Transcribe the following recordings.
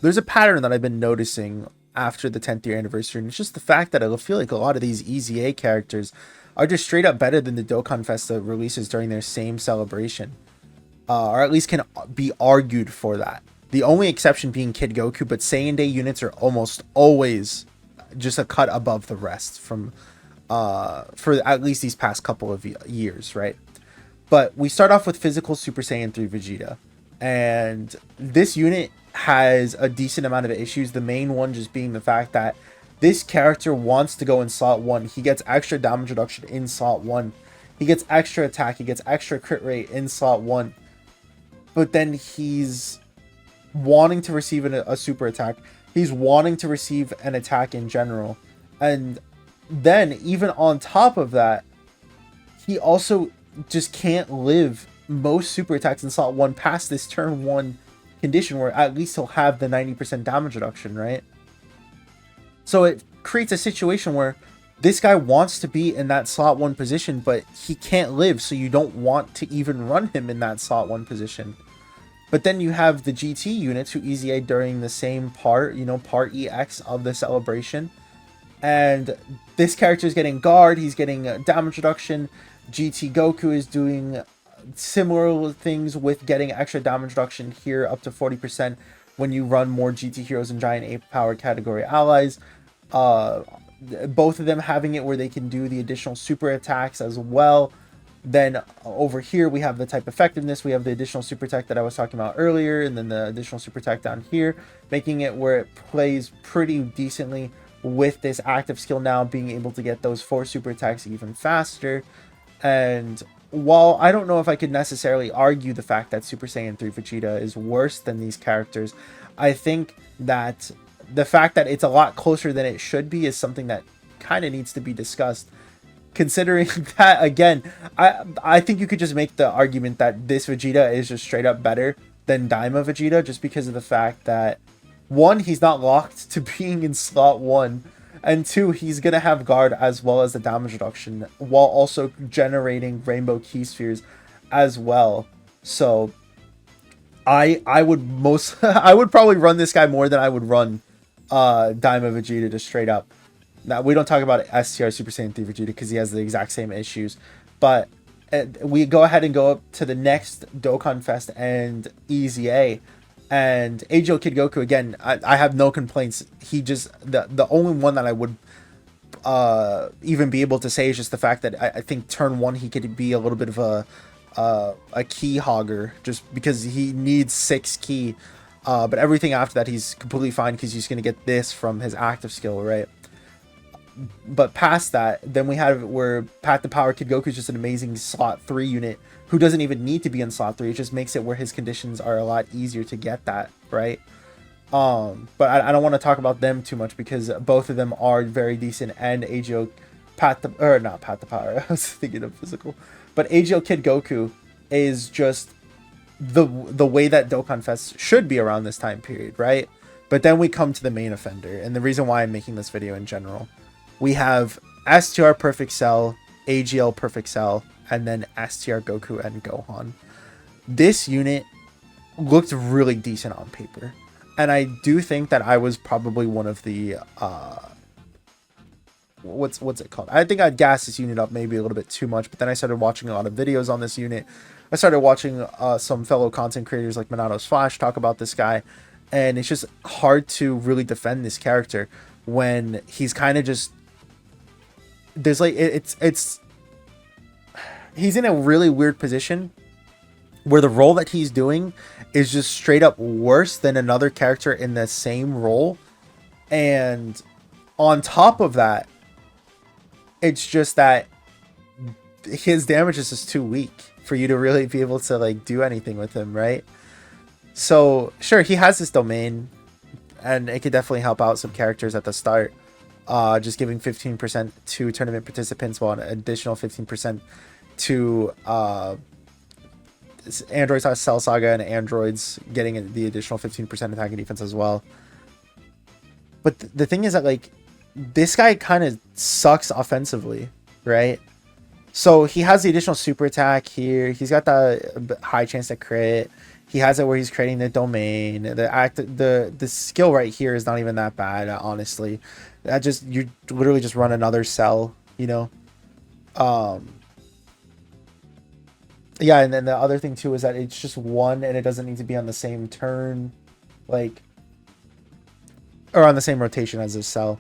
there's a pattern that I've been noticing after the 10th year anniversary, and it's just the fact that I feel like a lot of these EZA characters are just straight up better than the Dokkan Festa releases during their same celebration, or at least can be argued for that. The only exception being Kid Goku, but Saiyan Day units are almost always just a cut above the rest from for at least these past couple of years, right? But we start off with physical Super Saiyan 3 Vegeta, and this unit has a decent amount of issues. The main one just being the fact that this character wants to go in slot 1. He gets extra damage reduction in slot 1. He gets extra attack. He gets extra crit rate in slot 1. But then he's wanting to receive a super attack. He's wanting to receive an attack in general. And then, even on top of that, he also just can't live most super attacks in slot 1 past this turn 1 condition where at least he'll have the 90% damage reduction, right? So it creates a situation where this guy wants to be in that slot 1 position, but he can't live, so you don't want to even run him in that slot 1 position. But then you have the GT units who EZA during the same part, part EX of the celebration. And this character is getting guard, he's getting damage reduction. GT Goku is doing similar things with getting extra damage reduction here up to 40% when you run more GT heroes and giant ape power category allies. Both of them having it where they can do the additional super attacks as well. Then over here we have the type effectiveness, we have the additional super attack that I was talking about earlier, and then the additional super attack down here, making it where it plays pretty decently with this active skill now being able to get those 4 super attacks even faster. And while I don't know if I could necessarily argue the fact that Super Saiyan 3 Vegeta is worse than these characters, I think that the fact that it's a lot closer than it should be is something that kind of needs to be discussed. Considering that, again, I think you could just make the argument that this Vegeta is just straight up better than Daima Vegeta just because of the fact that, one, he's not locked to being in slot 1, and 2, he's going to have guard as well as the damage reduction while also generating rainbow key spheres as well. So I would I would probably run this guy more than I would run Daima Vegeta just straight up. Now, we don't talk about STR Super Saiyan 3 Vegeta because he has the exact same issues. But we go ahead and go up to the next Dokkan Fest and EZA. And AGL Kid Goku, again, I have no complaints. He just, the only one that I would even be able to say is just the fact that I think turn 1 he could be a little bit of a key hogger just because he needs 6 key. But everything after that he's completely fine because he's going to get this from his active skill, right? But past that, then we have where Path to Power Kid Goku is just an amazing slot 3 unit who doesn't even need to be in slot 3. It just makes it where his conditions are a lot easier to get that, right? But I don't want to talk about them too much because both of them are very decent, and AGO Path to, or not Path to Power, I was thinking of physical. But AGO Kid Goku is just the way that Dokkan Fest should be around this time period, right? But then we come to the main offender, and the reason why I'm making this video in general. We have STR Perfect Cell, AGL Perfect Cell, and then STR Goku and Gohan. This unit looked really decent on paper. And I do think that I was probably one of the what's it called? I think I'd gas this unit up maybe a little bit too much, but then I started watching a lot of videos on this unit. I started watching some fellow content creators like Monato's Flash talk about this guy, and it's just hard to really defend this character when he's kind of just, there's like it's he's in a really weird position where the role that he's doing is just straight up worse than another character in the same role. And on top of that, it's just that his damage is just too weak for you to really be able to like do anything with him, right? So sure, he has this domain and it could definitely help out some characters at the start. Just giving 15% to tournament participants while an additional 15% to Androids Cell Saga and Androids getting the additional 15% attack and defense as well. But the thing is that like this guy kind of sucks offensively, right? So he has the additional super attack here. He's got the high chance to crit. He has it where he's creating the domain. The skill right here is not even that bad, honestly. That just, you literally just run another cell, you know. Um, yeah, and then the other thing too is that it's just one, and it doesn't need to be on the same turn, like, or on the same rotation as this cell.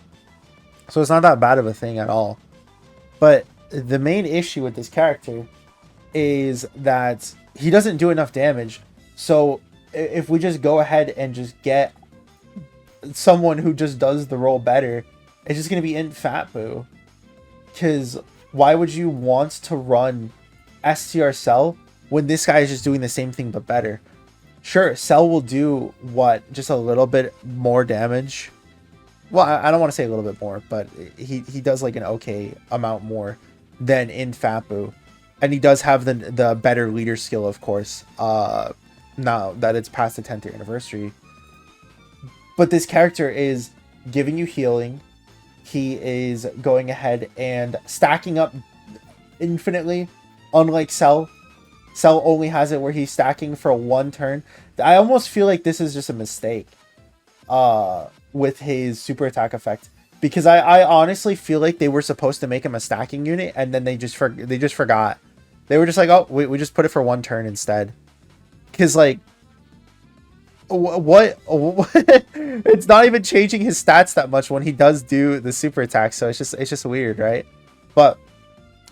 So it's not that bad of a thing at all. But the main issue with this character is that he doesn't do enough damage. So if we just go ahead and just get someone who just does the role better, it's just going to be Int Fat Boo. Because why would you want to run STR Cell when this guy is just doing the same thing but better? Sure, Cell will do what? Just a little bit more damage. Well, I don't want to say a little bit more, but he does like an okay amount more than in Fat Boo. And he does have the better leader skill, of course, now that it's past the 10th year anniversary. But this character is giving you healing. He is going ahead and stacking up infinitely, unlike Cell. Cell only has it where he's stacking for one turn. I almost feel like this is just a mistake with his super attack effect. Because I honestly feel like they were supposed to make him a stacking unit, and then they just forgot. They were just like, oh, we just put it for one turn instead. Because, like, what? It's not even changing his stats that much when he does do the super attack, so it's just weird, right? But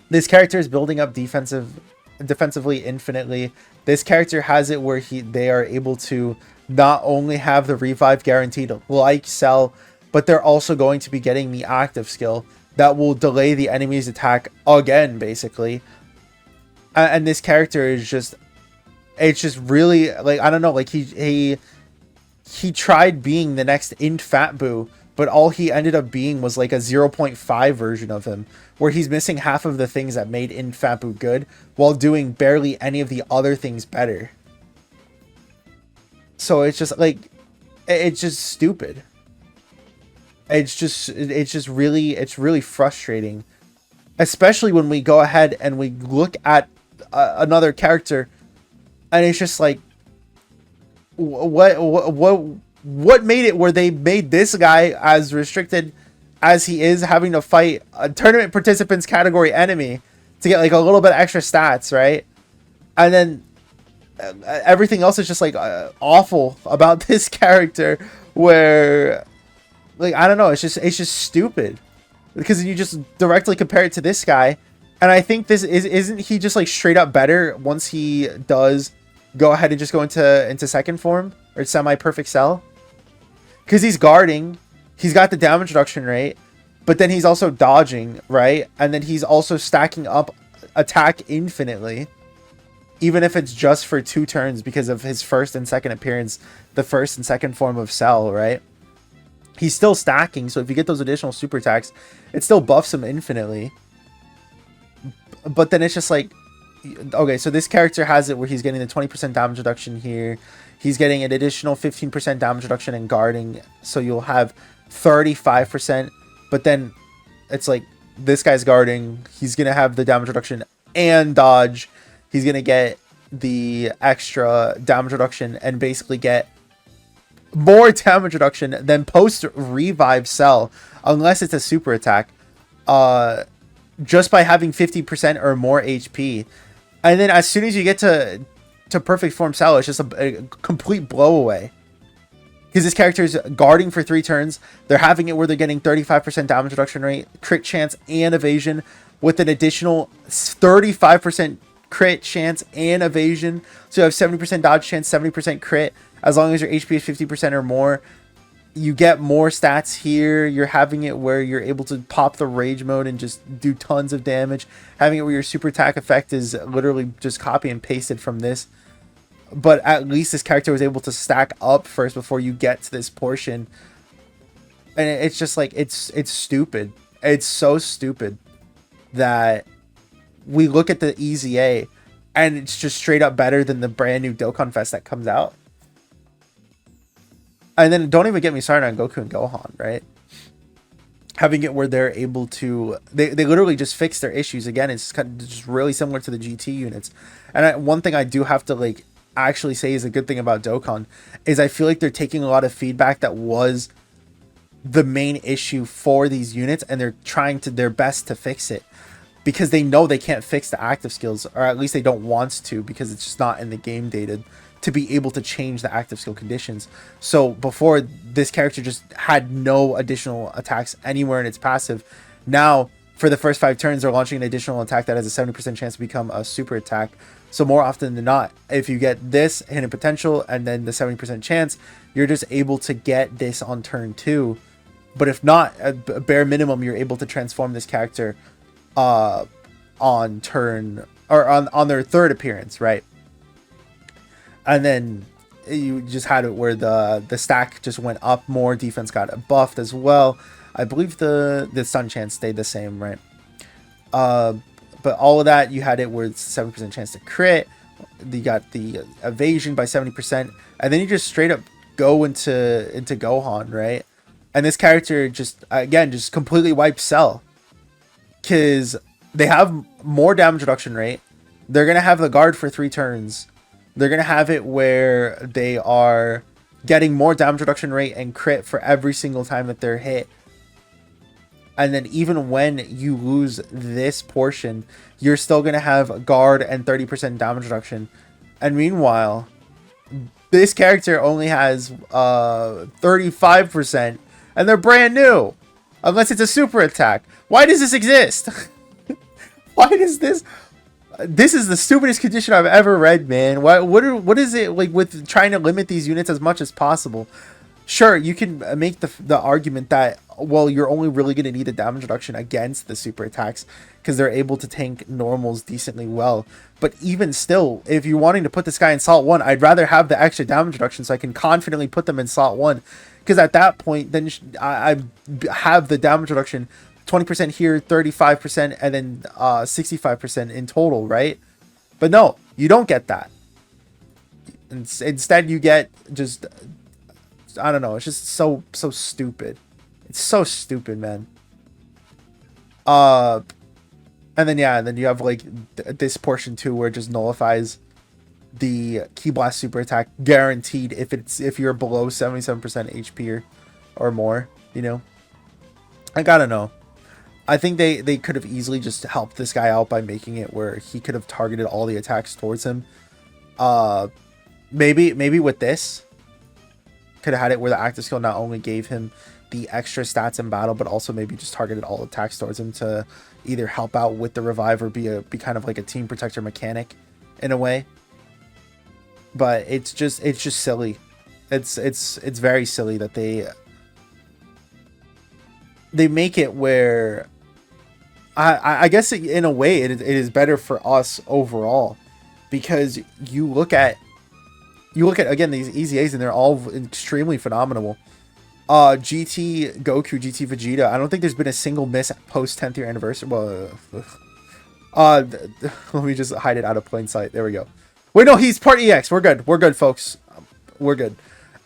this character is building up defensively infinitely. This character has it where they are able to not only have the revive guaranteed like Cell, but they're also going to be getting the active skill that will delay the enemy's attack again, basically. And this character is just, it's just really, like, I don't know, like he tried being the next Int Fat Boo, but all he ended up being was like a 0.5 version of him, where he's missing half of the things that made Int Fat Boo good while doing barely any of the other things better. So it's just like, it's just stupid. It's really frustrating, especially when we go ahead and we look at another character, and it's just like, what made it where they made this guy as restricted as he is, having to fight a tournament participants category enemy to get like a little bit extra stats, right? And then everything else is just like awful about this character, where, like, I don't know, it's just stupid, because you just directly compare it to this guy, and I think this isn't he just like straight up better once he does go ahead and just go into second form or semi-perfect Cell, because he's guarding, he's got the damage reduction rate, but then he's also dodging, right? And then he's also stacking up attack infinitely, even if it's just for 2 turns because of his first and second appearance, the first and second form of Cell, right? He's still stacking, so if you get those additional super attacks, it still buffs him infinitely. But then it's just like, okay, so this character has it where he's getting the 20% damage reduction here. He's getting an additional 15% damage reduction in guarding, so you'll have 35%. But then it's like, this guy's guarding, he's going to have the damage reduction and dodge. He's going to get the extra damage reduction and basically get more damage reduction than post revive Cell, unless it's a super attack, just by having 50% or more HP. And then as soon as you get to perfect form Cell, it's just a complete blow away, because this character is guarding for 3 turns. They're having it where they're getting 35% damage reduction rate, crit chance, and evasion, with an additional 35% crit chance and evasion. So you have 70% dodge chance, 70% crit. As long as your HP is 50% or more, you get more stats here. You're having it where you're able to pop the rage mode and just do tons of damage. Having it where your super attack effect is literally just copy and pasted from this. But at least this character was able to stack up first before you get to this portion. And it's just like, it's stupid. It's so stupid that we look at the EZA and it's just straight up better than the brand new Dokkanfest that comes out. And then don't even get me started on Goku and Gohan, right? Having it where they're able to, they literally just fix their issues again. It's kind of just really similar to the GT units. And one thing I do have to like actually say is a good thing about Dokkan is I feel like they're taking a lot of feedback that was the main issue for these units, and they're trying to their best to fix it, because they know they can't fix the active skills, or at least they don't want to, because it's just not in the game data to be able to change the active skill conditions. So before, this character just had no additional attacks anywhere in its passive. Now, for the first 5 turns, they're launching an additional attack that has a 70% chance to become a super attack. So more often than not, if you get this hidden potential and then the 70% chance, you're just able to get this on turn 2. But if not, at bare minimum, you're able to transform this character on turn, or on their 3rd appearance, right? And then you just had it where the stack just went up more, defense got buffed as well. I believe the stun chance stayed the same, right? But all of that, you had it where it's 7% chance to crit. You got the evasion by 70%, and then you just straight up go into Gohan, right? And this character just, again, just completely wipes Cell, because they have more damage reduction rate. They're gonna have the guard for 3 turns. They're going to have it where they are getting more damage reduction rate and crit for every single time that they're hit. And then even when you lose this portion, you're still going to have guard and 30% damage reduction. And meanwhile, this character only has 35%, and they're brand new. Unless it's a super attack. Why does this exist? Why does this... This is the stupidest condition I've ever read, man. What is it like with trying to limit these units as much as possible? Sure, you can make the argument that, well, you're only really going to need a damage reduction against the super attacks because they're able to tank normals decently well. But even still, if you're wanting to put this guy in slot 1, I'd rather have the extra damage reduction so I can confidently put them in slot 1. Because at that point, then I have the damage reduction 20% here, 35%, and then 65% in total, right? But no, you don't get that. Instead, you get just, I don't know, it's just so stupid. It's so stupid, man. And then you have like this portion too, where it just nullifies the Ki Blast super attack guaranteed if you're below 77% HP or more, you know. I gotta know. I think they could have easily just helped this guy out by making it where he could have targeted all the attacks towards him. Maybe with this, could have had it where the active skill not only gave him the extra stats in battle, but also maybe just targeted all attacks towards him to either help out with the revive or be kind of like a team protector mechanic in a way. But it's just silly. It's very silly that they make it where I guess in a way it is better for us overall, because you look at again these EZAs and they're all extremely phenomenal. GT Goku, GT Vegeta, I don't think there's been a single miss post 10th year anniversary. Well, let me just hide it out of plain sight. There we go. Wait, no, he's part EX. We're good, folks. We're good.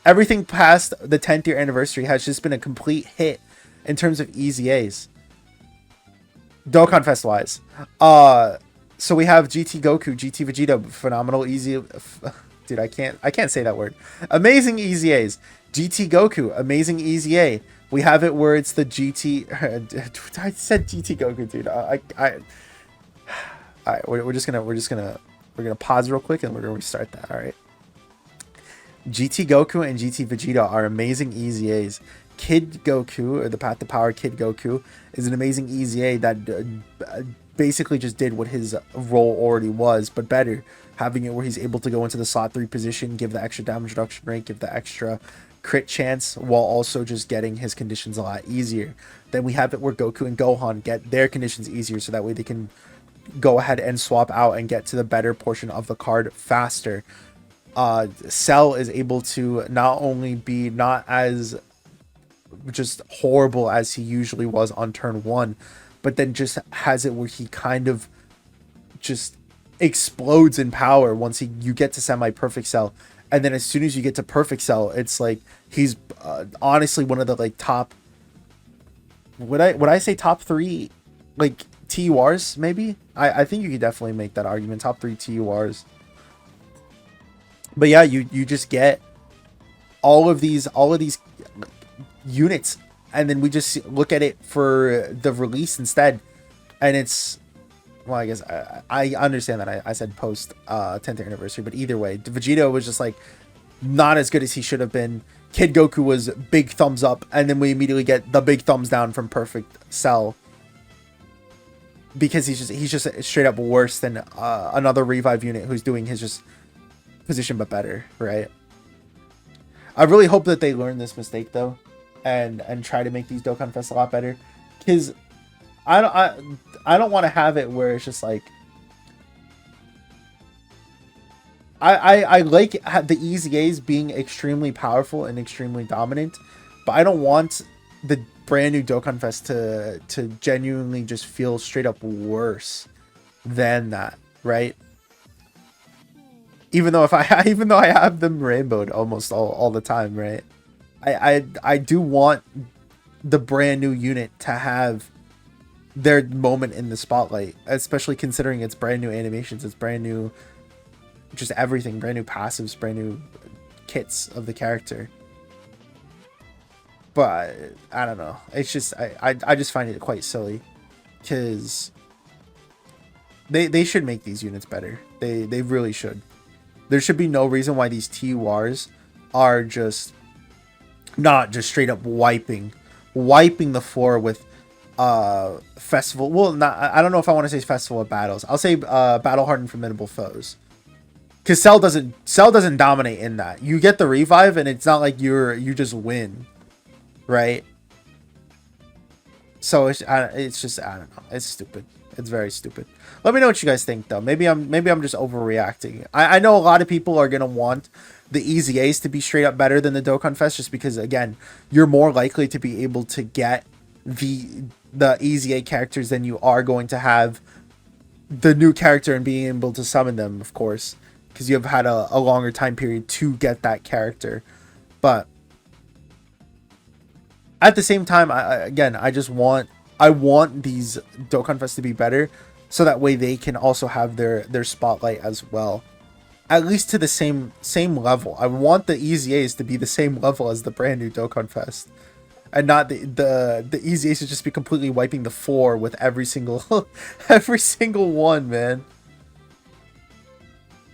Everything past the 10th year anniversary has just been a complete hit in terms of EZAs. Dokkanfest wise. So we have GT Goku, GT Vegeta, phenomenal EZA. Dude, I can't say that word. Amazing EZAs. GT Goku, amazing EZA. We have it where it's the GT. I said GT Goku, dude. Alright, we're gonna pause real quick and we're gonna restart that. All right. GT Goku and GT Vegeta are amazing EZAs. Kid Goku, or the Path to Power Kid Goku, is an amazing EZA that basically just did what his role already was, but better. Having it where he's able to go into the slot 3 position, give the extra damage reduction rate, give the extra crit chance, while also just getting his conditions a lot easier. Then we have it where Goku and Gohan get their conditions easier, so that way they can go ahead and swap out and get to the better portion of the card faster. Cell is able to not only be not as just horrible as he usually was on turn 1, but then just has it where he kind of just explodes in power once you get to semi-perfect Cell. And then as soon as you get to perfect Cell, it's like he's honestly one of the like top, would I say top 3 like TURs maybe? I think you could definitely make that argument, top 3 TURs. But yeah, you just get all of these units, and then we just look at it for the release instead, and it's, well, I guess I understand that I said post 10th anniversary, but either way, Vegeta was just like not as good as he should have been. Kid Goku was big thumbs up, and then we immediately get the big thumbs down from Perfect Cell because he's just straight up worse than another revive unit who's doing his just position but better, right? I really hope that they learn this mistake though, and try to make these Dokkan Fests a lot better, because I don't want to have it where it's just like I like the EZAs being extremely powerful and extremely dominant, but I don't want the brand new Dokkan Fest to genuinely just feel straight up worse than that, right? Even though even though I have them rainbowed almost all the time, right? I do want the brand new unit to have their moment in the spotlight, especially considering it's brand new animations, it's brand new, just everything, brand new passives, brand new kits of the character. But I don't know, it's just I just find it quite silly, because they should make these units better. They really should. There should be no reason why these TURs are just not just straight up wiping the floor with festival, well, not, I don't know if I want to say festival of battles, I'll say battle hardened formidable foes, because Cell doesn't dominate in that. You get the revive and it's not like you just win, right? So it's just, I don't know, it's stupid. It's very stupid. Let me know what you guys think though. Maybe I'm just overreacting. I know a lot of people are gonna want the EZAs to be straight up better than the Dokkan Fest, just because again, you're more likely to be able to get the EZA characters than you are going to have the new character and being able to summon them, of course, because you have had a longer time period to get that character. But at the same time, I want these Dokkan Fest to be better, so that way they can also have their spotlight as well, at least to the same level. I want the EZAs to be the same level as the brand new Dokkan Fest, and not the EZAs to just be completely wiping the floor with every single every single one, man.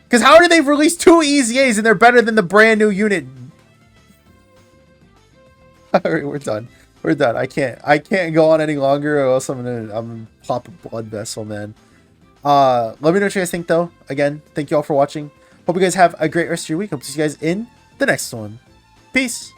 Because how do they release 2 EZAs and they're better than the brand new unit? Alright, we're done. We're done. I can't go on any longer, or else I'm gonna pop a blood vessel, man. Let me know what you guys think though. Again, thank you all for watching. Hope you guys have a great rest of your week. Hope to see you guys in the next one. Peace.